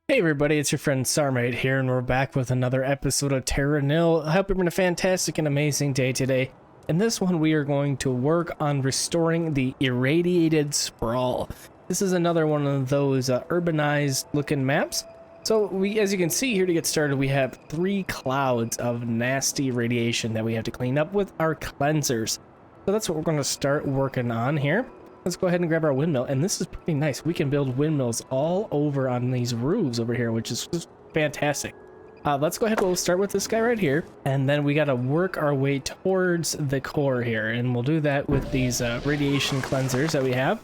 Hey everybody, it's your friend Sarmate here, and we're back with another episode of Terra Nil. I hope you're having a fantastic and amazing day today. In this one, we are going to work on restoring the Irradiated Sprawl. This is another one of those urbanized looking maps. So as you can see here, to get started, we have 3 clouds of nasty radiation that we have to clean up with our cleansers. So that's what we're going to start working on here. Let's go ahead and grab our windmill, and this is pretty nice. We can build windmills all over on these roofs over here, which is just fantastic. Let's go ahead, we'll start with this guy right here, and then we got to work our way towards the core here, and we'll do that with these radiation cleansers that we have.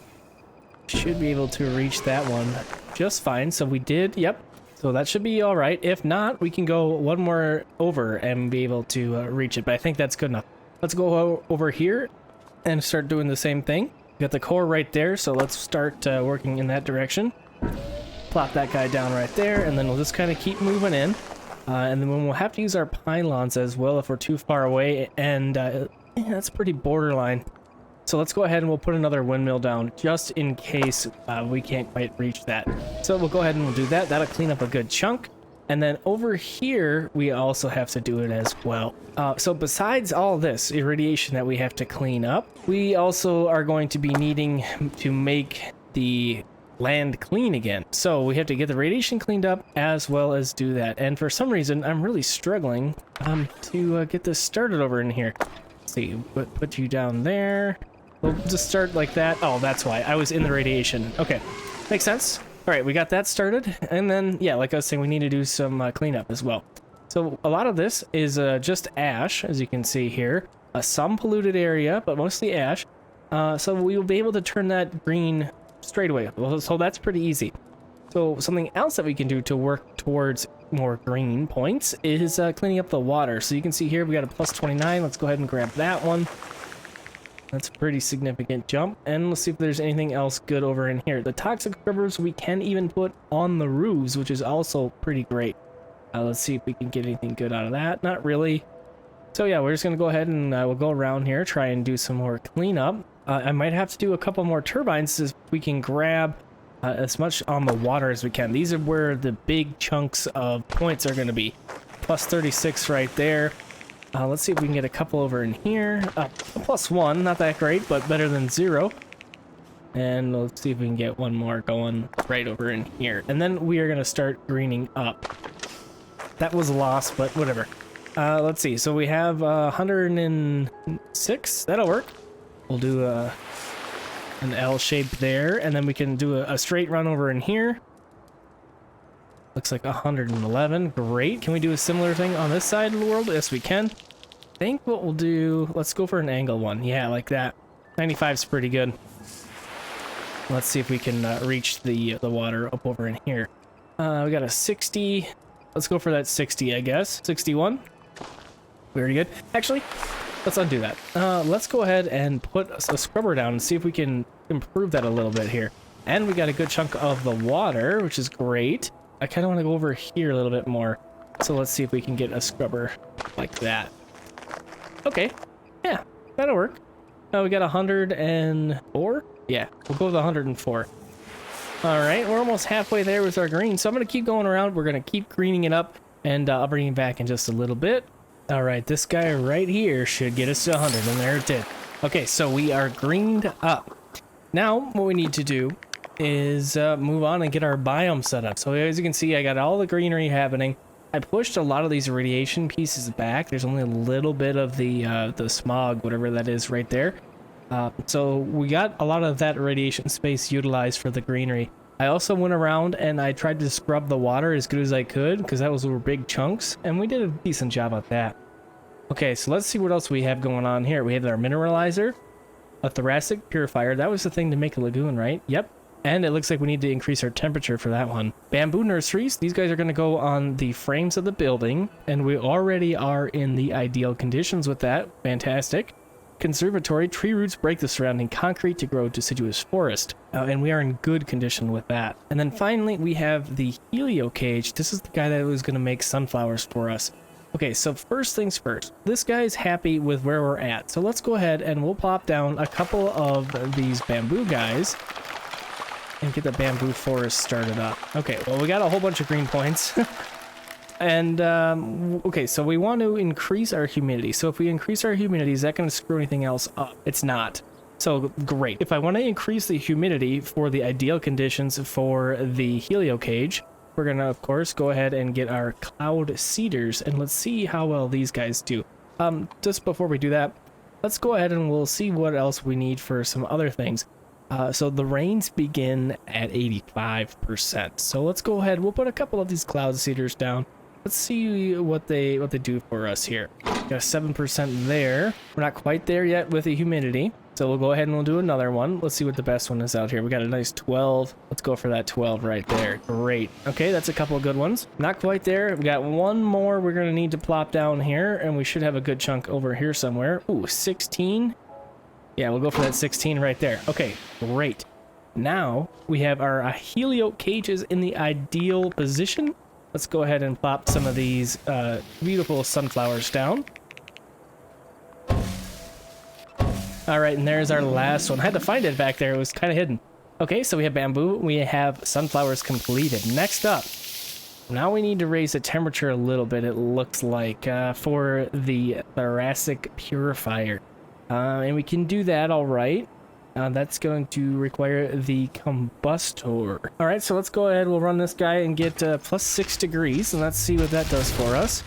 Should be able to reach that one just fine. So we did, yep. So that should be all right. If not, we can go one more over and be able to reach it, but I think that's good enough. Let's go over here and start doing the same thing. Got the core right there, so let's start working in that direction. Plop that guy down right there, and then we'll just kind of keep moving in. And then we'll have to use our pylons as well if we're too far away, and yeah, that's pretty borderline. So let's go ahead and we'll put another windmill down just in case we can't quite reach that. So we'll go ahead and we'll do that. That'll clean up a good chunk. And then over here, we also have to do it as well. So besides all this irradiation that we have to clean up, we also are going to be needing to make the land clean again. So we have to get the radiation cleaned up as well as do that. And for some reason, I'm really struggling to get this started over in here. Let's see, put you down there. We'll just start like that. Oh, that's why. I was in the radiation. Okay, makes sense. All right, we got that started, and then, yeah, like I was saying, we need to do some cleanup as well. So a lot of this is just ash, as you can see here. Some polluted area, but mostly ash. So we will be able to turn that green straight away. So that's pretty easy. So something else that we can do to work towards more green points is cleaning up the water. So you can see here we got a plus 29. Let's go ahead and grab that one. That's a pretty significant jump. And let's see if there's anything else good over in here. The toxic scrubbers we can even put on the roofs, which is also pretty great. Let's see if we can get anything good out of that. Not really. So yeah, we're just going to go ahead and we'll go around here, try and do some more cleanup. I might have to do a couple more turbines so we can grab as much on the water as we can. These are where the big chunks of points are going to be. Plus 36 right there. Let's see if we can get a couple over in here. Plus 1, not that great, but better than 0. And let's see if we can get one more going right over in here. And then we are going to start greening up. That was a loss, but whatever. Let's see. So we have 106. That'll work. We'll do an L shape there, and then we can do a straight run over in here. Looks like 111. Great. Can we do a similar thing on this side of the world? Yes, we can. I think what we'll do, let's go for an angle one. Yeah, like that. 95 is pretty good. Let's see if we can reach the water up over in here. We got a 60. Let's go for that 60, I guess. 61. Very good. Actually, let's undo that. Let's go ahead and put a scrubber down and see if we can improve that a little bit here. And we got a good chunk of the water, which is great. I kind of want to go over here a little bit more. So let's see if we can get a scrubber like that. Okay. Yeah, that'll work. We got 104. Yeah, we'll go with 104. All right, we're almost halfway there with our green. So I'm going to keep going around. We're going to keep greening it up, and I'll bring it back in just a little bit. All right, this guy right here should get us to 100, and there it did. Okay, so we are greened up. Now, what we need to do is move on and get our biome set up. So as you can see, I got all the greenery happening. I pushed a lot of these radiation pieces back. There's only a little bit of the smog, whatever that is right there. So we got a lot of that radiation space utilized for the greenery. I also went around and I tried to scrub the water as good as I could because that was were big chunks, and we did a decent job at that. Okay, so let's see what else we have going on here. We have our mineralizer, a thoracic purifier. That was the thing to make a lagoon, right? Yep. And it looks like we need to increase our temperature for that one. Bamboo nurseries. These guys are going to go on the frames of the building, and we already are in the ideal conditions with that. Fantastic. Conservatory. Tree roots break the surrounding concrete to grow deciduous forest. And we are in good condition with that. And then finally, we have the helio cage. This is the guy that was going to make sunflowers for us. Okay, so first things first. This guy's happy with where we're at. So let's go ahead and we'll pop down a couple of these bamboo guys. and get the bamboo forest started up. Okay, well, we got a whole bunch of green points. And, okay, so we want to increase our humidity. So if we increase our humidity, is that going to screw anything else up? It's not. So, great. If I want to increase the humidity for the ideal conditions for the helio cage, we're going to, of course, go ahead and get our cloud seeders, and let's see how well these guys do. Just before we do that, let's go ahead and we'll see what else we need for some other things. So the rains begin at 85%. So let's go ahead. We'll put a couple of these cloud seeders down. Let's see what they do for us here. Got a 7% there. We're not quite there yet with the humidity. So we'll go ahead and we'll do another one. Let's see what the best one is out here. We got a nice 12. Let's go for that 12 right there. Great. Okay, that's a couple of good ones. Not quite there. We got one more we're going to need to plop down here, and we should have a good chunk over here somewhere. Ooh, 16. Yeah, we'll go for that 16 right there. Okay, great. Now we have our helio cages in the ideal position. Let's go ahead and plop some of these beautiful sunflowers down. All right, and there's our last one. I had to find it back there. It was kind of hidden. Okay, so we have bamboo. We have sunflowers completed. Next up, now we need to raise the temperature a little bit, it looks like, for the thoracic purifier. And we can do that all right. That's going to require the combustor. All right, so let's go ahead. We'll run this guy and get plus 6 degrees, and let's see what that does for us.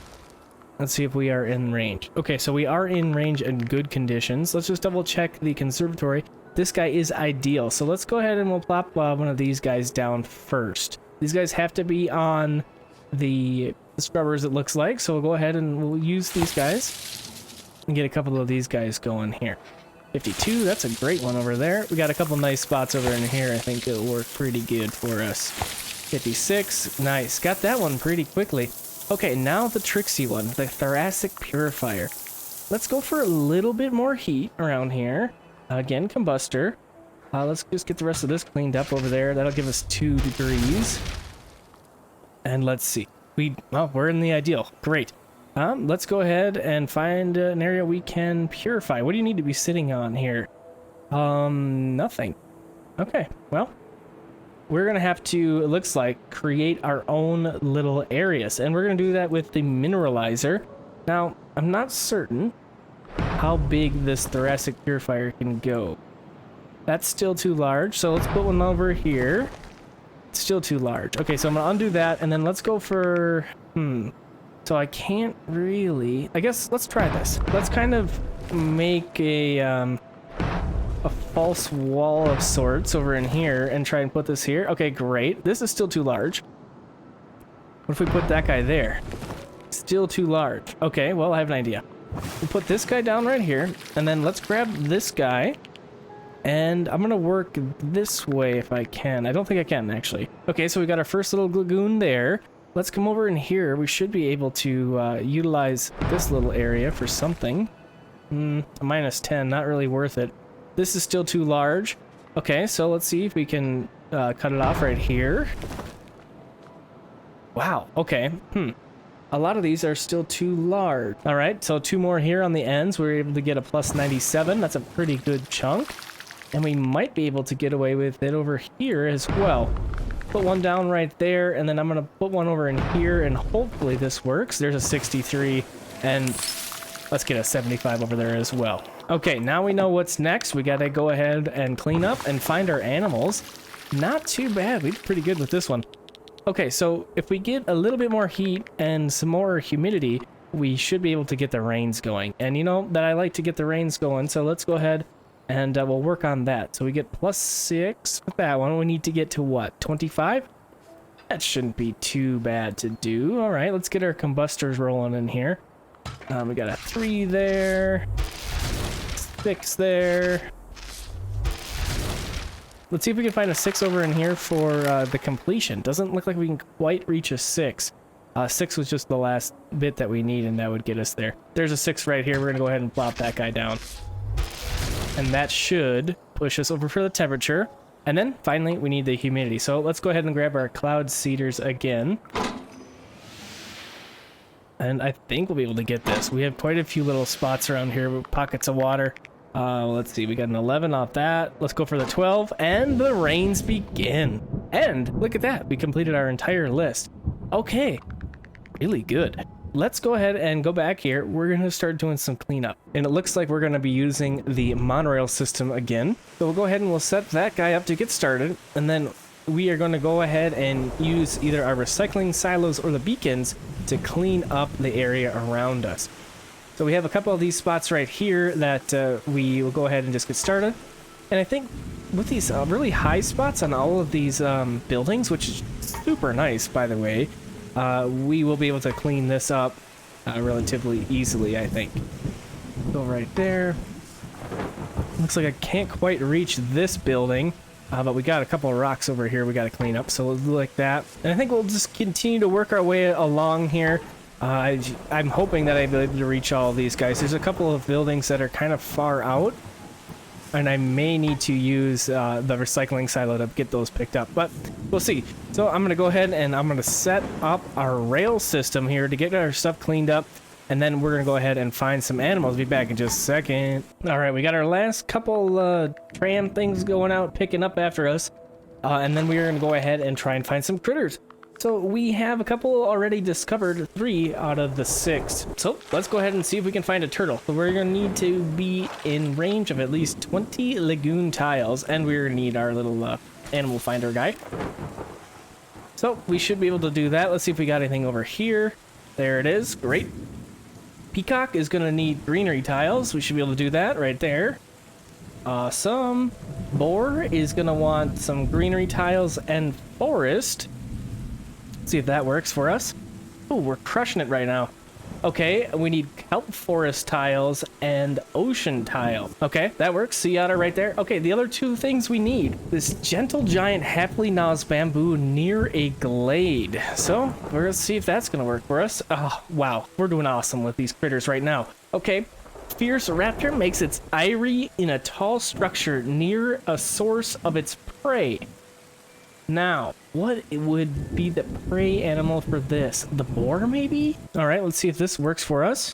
Let's see if we are in range. Okay, so we are in range and good conditions. Let's just double check the conservatory. This guy is ideal, so let's go ahead and we'll plop one of these guys down first. These guys have to be on the scrubbers, it looks like, so we'll go ahead and we'll use these guys and get a couple of these guys going here. 52, that's a great one over there. We got a couple nice spots over in here. I think it'll work pretty good for us. 56, nice. Got that one pretty quickly. Okay, now the tricksy one, the thoracic purifier. Let's go for a little bit more heat around here. Again, combustor. Let's just get the rest of this cleaned up over there. That'll give us 2 degrees. And let's see. We're in the ideal. Great. Let's go ahead and find an area we can purify. What do you need to be sitting on here? Nothing. Okay, well, we're gonna have to, it looks like, create our own little areas, and we're gonna do that with the mineralizer. Now, I'm not certain how big this thoracic purifier can go. That's still too large, so let's put one over here. It's still too large. Okay, so I'm gonna undo that, and then let's go for, so I can't really, I guess let's try this. Let's kind of make a false wall of sorts over in here and try and put this here. Okay, great. This is still too large. What if we put that guy there? Still too large. Okay, well, I have an idea. We'll put this guy down right here, and then let's grab this guy, and I'm gonna work this way if I can. I don't think I can, actually. Okay, so we got our first little lagoon there. Let's come over in here. We should be able to utilize this little area for something. A -10, not really worth it. This is still too large. Okay, so let's see if we can cut it off right here. Wow, okay. A lot of these are still too large. All right, so 2 more here on the ends. We're able to get a plus 97. That's a pretty good chunk. And we might be able to get away with it over here as well. Put one down right there, and then I'm gonna put one over in here, and hopefully this works. There's a 63, and let's get a 75 over there as well. Okay, now we know what's next. We gotta go ahead and clean up and find our animals. Not too bad. We did pretty good with this one. Okay, so if we get a little bit more heat and some more humidity, we should be able to get the rains going. And you know that I like to get the rains going, so let's go ahead and we'll work on that. So we get plus 6 with that one. We need to get to what, 25? That shouldn't be too bad to do. All right, let's get our combustors rolling in here. We got a 3 there, 6 there. Let's see if we can find a 6 over in here for the completion. Doesn't look like we can quite reach a 6. 6 was just the last bit that we need, and that would get us there. There's a 6 right here. We're gonna go ahead and plop that guy down. And that should push us over for the temperature. And then finally, we need the humidity. So let's go ahead and grab our cloud seeders again. And I think we'll be able to get this. We have quite a few little spots around here with pockets of water. Let's see, we got an 11 off that. Let's go for the 12, and the rains begin. And look at that, we completed our entire list. Okay, really good. Let's go ahead and go back here. We're gonna start doing some cleanup. And it looks like we're gonna be using the monorail system again. So we'll go ahead and we'll set that guy up to get started. And then we are gonna go ahead and use either our recycling silos or the beacons to clean up the area around us. So we have a couple of these spots right here that we will go ahead and just get started. And I think with these really high spots on all of these buildings, which is super nice, by the way, we will be able to clean this up relatively easily, I think. Go right there. Looks like I can't quite reach this building, but we got a couple of rocks over here we got to clean up, so we'll do like that. And I think we'll just continue to work our way along here. I'm hoping that I'll be able to reach all of these guys. There's a couple of buildings that are kind of far out, and I may need to use the recycling silo to get those picked up, but we'll see. So I'm going to go ahead and I'm going to set up our rail system here to get our stuff cleaned up, and then we're going to go ahead and find some animals. Be back in just a second. All right, we got our last couple tram things going out, picking up after us, and then we're going to go ahead and try and find some critters. So we have a couple already discovered, 3 out of the 6. So let's go ahead and see if we can find a turtle. So we're going to need to be in range of at least 20 lagoon tiles, and we're going to need our little animal finder guy. So we should be able to do that. Let's see if we got anything over here. There it is. Great. Peacock is going to need greenery tiles. We should be able to do that right there. Awesome. Boar is going to want some greenery tiles and forest. See if that works for us. Oh, we're crushing it right now. Okay, we need kelp forest tiles and ocean tile. Okay, that works. Sea otter right there. Okay, the other 2 things we need. This gentle giant happily nosed bamboo near a glade. So we're gonna see if that's gonna work for us. Oh, wow, we're doing awesome with these critters right now. Okay, fierce raptor makes its eyrie in a tall structure near a source of its prey. Now, what would be the prey animal for this? The boar, maybe? All right, let's see if this works for us.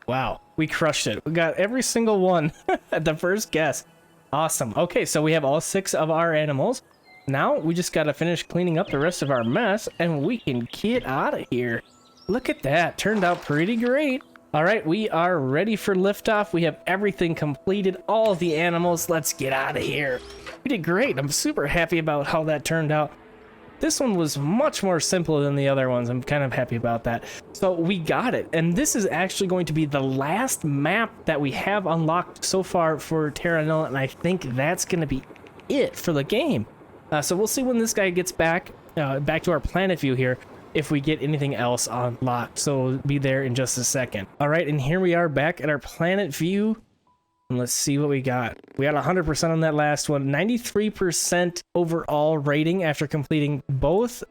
Wow, we crushed it. We got every single one at the first guess. Awesome. Okay, so we have all 6 of our animals. Now, we just got to finish cleaning up the rest of our mess, and we can get out of here. Look at that. Turned out pretty great. All right, we are ready for liftoff. We have everything completed, all the animals. Let's get out of here. We did great. I'm super happy about how that turned out. This one was much more simple than the other ones. I'm kind of happy about that. So we got it. And this is actually going to be the last map that we have unlocked so far for Terra Nil, and I think that's going to be it for the game. So we'll see when this guy gets back to our planet view here, if we get anything else unlocked. So we'll be there in just a second. All right, and here we are back at our planet view. And let's see what we got. We got 100% on that last one. 93% overall rating after completing both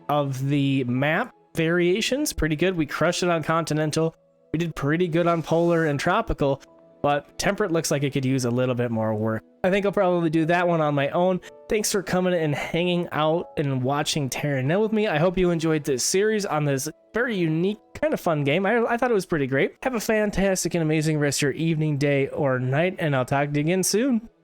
of the map variations. Pretty good. We crushed it on continental. We did pretty good on polar and tropical, but temperate looks like it could use a little bit more work. I think I'll probably do that one on my own. Thanks for coming and hanging out and watching Terra Nil with me. I hope you enjoyed this series on this very unique, kind of fun game. I thought it was pretty great. Have a fantastic and amazing rest of your evening, day, or night, and I'll talk to you again soon.